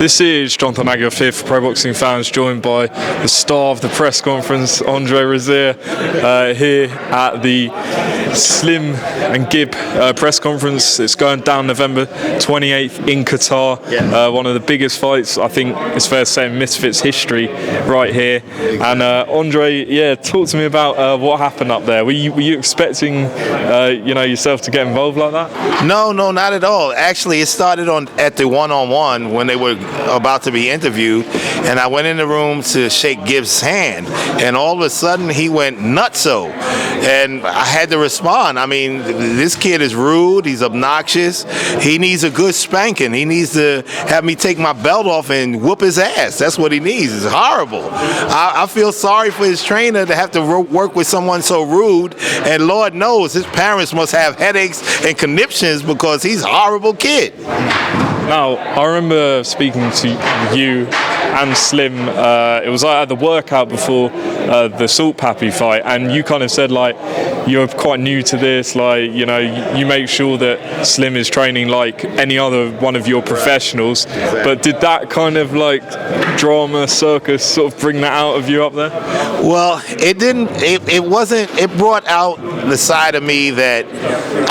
This is Jonathan Magyar, fifth Pro Boxing fans, joined by the star of the press conference, Andre Rozier, here at the Slim and Gib press conference. It's going down November 28th in Qatar. One of the biggest fights, I think it's fair to say, in Misfits history, right here. And Andre, talk to me about what happened up there. Were you expecting, yourself to get involved like that? No, not at all. Actually, it started at the one-on-one when they were about to be interviewed, and I went in the room to shake Gibbs' hand, and all of a sudden he went nutso, and I had to respond. I mean, this kid is rude, he's obnoxious, he needs a good spanking. He needs to have me take my belt off and whoop his ass. That's what he needs. It's horrible. I feel sorry for his trainer to have to work with someone so rude, and Lord knows his parents must have headaches and conniptions because he's a horrible kid. Now, I remember speaking to you and Slim, it was at the workout before the Salt Pappy fight, and you kind of said, you're quite new to this, you make sure that Slim is training like any other one of your professionals. But did that kind of drama circus sort of bring that out of you up there? Well, it didn't. It wasn't. It brought out the side of me that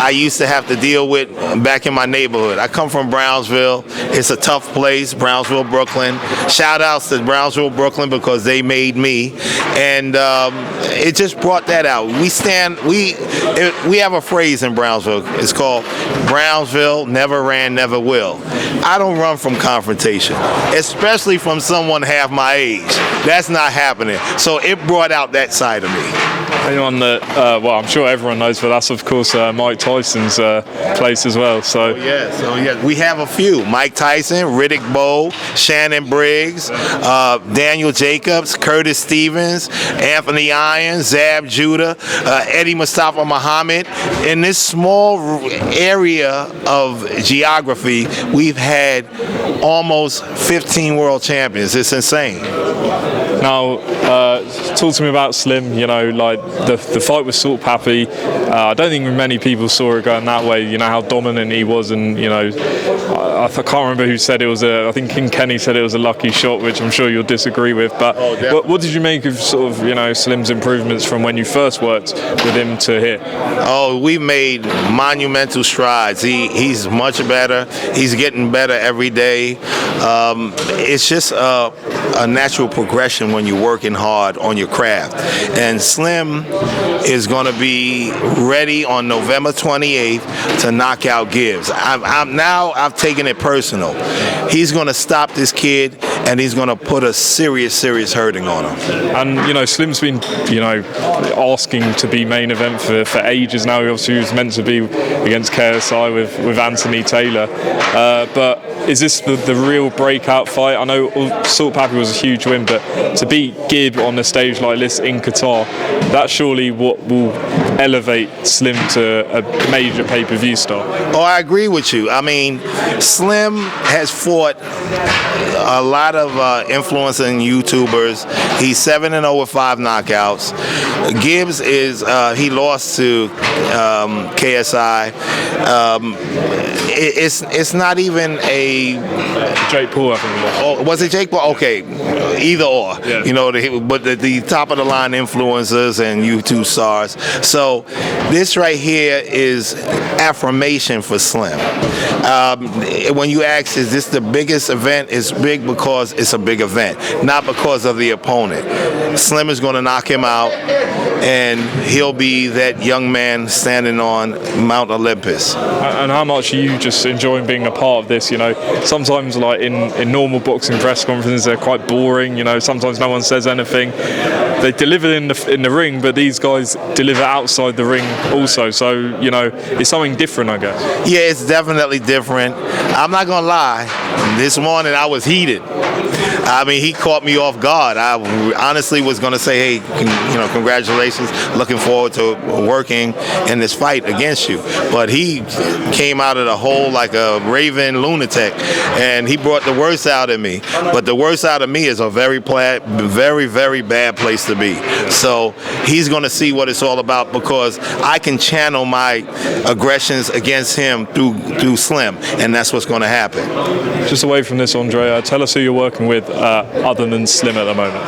I used to have to deal with back in my neighborhood. I come from Brownsville. It's a tough place, Brownsville, Brooklyn. Shout outs to Brownsville, Brooklyn, because they made me, and it just brought that out. We have a phrase in Brownsville. It's called Brownsville never ran, never will. I don't run from confrontation, especially from someone half my age. That's not happening. So it brought out that side of me. Anyone that, I'm sure everyone knows, but that's of course Mike Tyson's place as well. So we have a few: Mike Tyson, Riddick Bowe, Shannon Briggs, Daniel Jacobs, Curtis Stevens, Anthony Irons, Zab Judah, Eddie Mustafa Muhammad. In this small area of geography, we've had almost 15 world champions. It's insane. Now, talk to me about Slim. The fight with Salt Pappy. I don't think many people saw it going that way. How dominant he was, and I can't remember who said it was I think King Kenny said it was a lucky shot, which I'm sure you'll disagree with. But what did you make of sort of Slim's improvements from when you first worked with him to here? Oh, we made monumental strides. He's much better. He's getting better every day. It's just a natural progression when you're working hard on your craft. And Slim is going to be ready on November 28th to knock out Gibbs. I've taken it personal. He's going to stop this kid, and he's going to put a serious hurting on him. And Slim's been asking to be main event for ages now. He obviously was meant to be against KSI with Anthony Taylor, but is this the real breakout fight? I know Salt Pappy was a huge win, but to beat Gib on a stage like this in Qatar, that's surely what will elevate Slim to a major pay-per-view star. Oh, I agree with you. I mean, Slim has fought a lot of influencing YouTubers. He's 7-0 with 5 knockouts. Gibbs he lost to KSI. It's not even a Jake Paul, I think. Oh, was it Jake Paul? Okay, either or. Yeah. But the top of the line influencers and YouTube stars. So this right here is affirmation for Slim. When you ask, is this the biggest event? It's big because it's a big event, not because of the opponent. Slim is going to knock him out, and he'll be that young man standing on Mount Olympus. And how much are you just enjoying being a part of this? Sometimes in normal boxing press conferences, they're quite boring. Sometimes no one says anything. They deliver in the ring, but these guys deliver outside the ring also. So it's something different, I guess. Yeah, it's definitely different. I'm not gonna lie. This morning I was heated. I mean, he caught me off guard. I honestly was going to say, hey, congratulations. Looking forward to working in this fight against you. But he came out of the hole like a raving lunatic, and he brought the worst out of me. But the worst out of me is a very, very bad place to be. So he's going to see what it's all about, because I can channel my aggressions against him through Slim, and that's what's going to happen. Just away from this, Andre, tell us who you're working with other than Slim at the moment.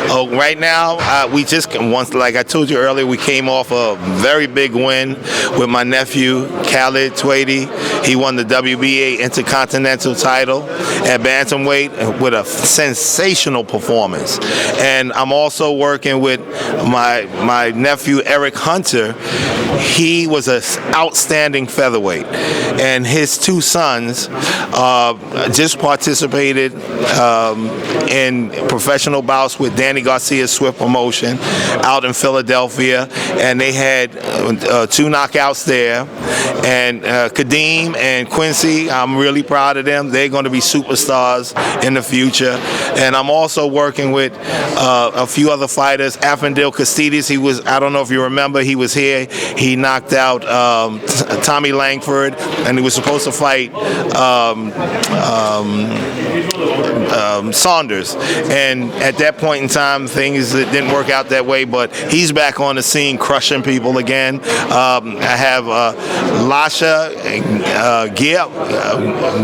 Oh, right now, we just, like I told you earlier, we came off a very big win with my nephew, Khalid Twady. He won the WBA Intercontinental title at bantamweight with a sensational performance. And I'm also working with my nephew, Eric Hunter. He was an outstanding featherweight, and his two sons just participated in professional bouts with Danny Garcia's Swift Promotion out in Philadelphia, and they had 2 knockouts there. And Kadeem and Quincy, I'm really proud of them. They're going to be superstars in the future. And I'm also working with a few other fighters. Afandil Castides, I don't know if you remember, he was here. He knocked out Tommy Langford, and he was supposed to fight Saunders. And at that point in time, things didn't work out that way, but he's back on the scene crushing people again. I have Lasha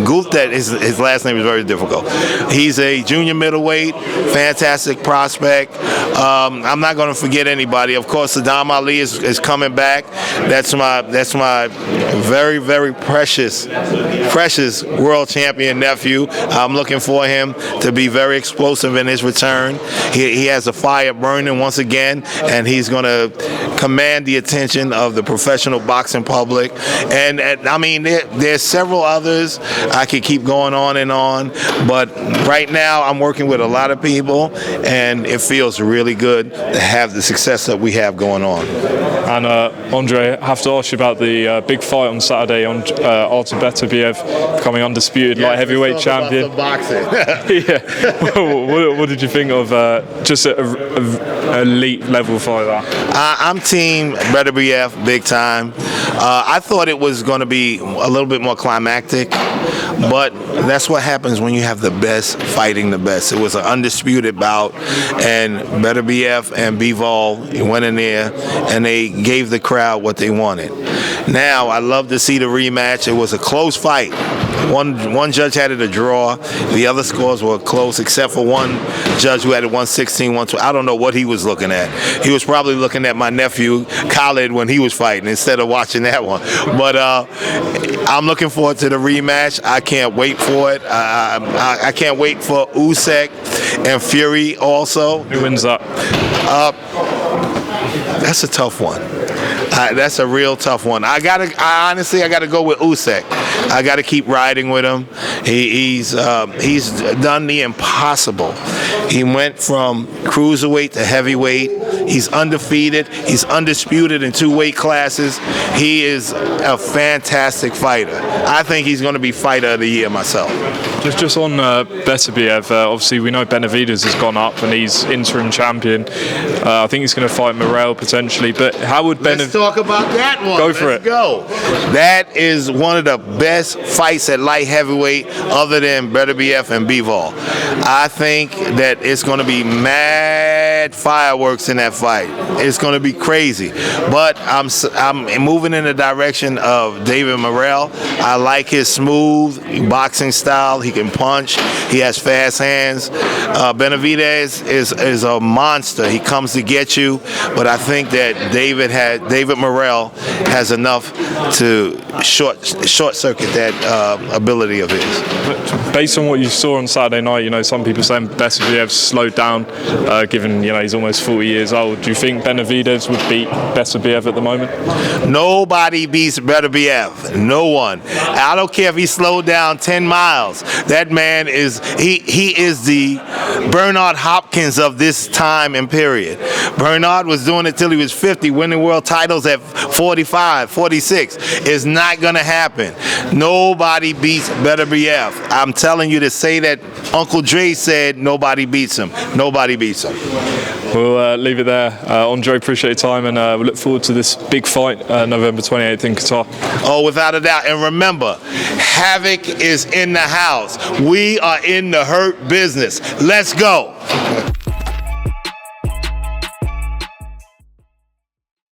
Gupta, his last name is very difficult. He's a junior middleweight, fantastic prospect. I'm not going to forget anybody. Of course, Saddam Ali is coming back. That's my very, very precious world champion nephew. I'm looking for him to be very explosive in his return. He has a fire burning once again, and he's going to command the attention of the professional boxing public. And I mean, there's several others. I could keep going on and on, but right now I'm working with a lot of people, and it feels really good to have the success that we have going on. And Andre, I have to ask you about the big fight on Saturday on Artur Beterbiev becoming undisputed light heavyweight champion. Boxing. Yeah. What did you think of just an elite level fight? I'm team Beterbiev big time. I thought it was going to be a little bit more climactic, but that's what happens when you have the best fighting the best. It was an undisputed bout, and Beterbiev and Bivol went in there and they gave the crowd what they wanted. Now, I love to see the rematch. It was a close fight. One judge had it a draw. The other scores were close, except for one judge who had it 116, 112. I don't know what he was looking at. He was probably looking at my nephew, Khalid, when he was fighting, instead of watching that one. But I'm looking forward to the rematch. I can't wait for it. I can't wait for Usyk and Fury also. Who wins that? That's a tough one. That's a real tough one. Honestly, I gotta go with Usyk. I gotta keep riding with him. He's done the impossible. He went from cruiserweight to heavyweight. He's undefeated. He's undisputed in 2 weight classes. He is a fantastic fighter. I think he's going to be fighter of the year myself. Just on Beterbiev, obviously we know Benavidez has gone up and he's interim champion. I think he's going to fight Morrell potentially, but how would Benavidez... Let's talk about that one. Go for it. Go. That is one of the best fights at light heavyweight other than Beterbiev and Bivol. I think that it's going to be mad fireworks in that fight. It's going to be crazy. But I'm moving in the direction of David Morrell. I like his smooth boxing style. He can punch. He has fast hands. Benavidez is a monster. He comes to get you. But I think that David Morrell has enough to short circuit that ability of his. But based on what you saw on Saturday night, some people saying Beterbiev slowed down, given he's almost 40 years old. Do you think Benavidez would beat Beterbiev at the moment? Nobody beats Beterbiev. No one. I don't care if he slowed down 10 miles. That man is he is the Bernard Hopkins of this time and period. Bernard was doing it till he was 50, winning world titles at 45, 46. It's not going to happen. Nobody beats Beterbiev. I'm telling you to say that Uncle Dre said nobody beats him. Nobody beats him. We'll leave it there. Andre, appreciate your time, and we look forward to this big fight November 28th in Qatar. Oh, without a doubt. And remember, Havoc is in the house. We are in the hurt business. Let's go.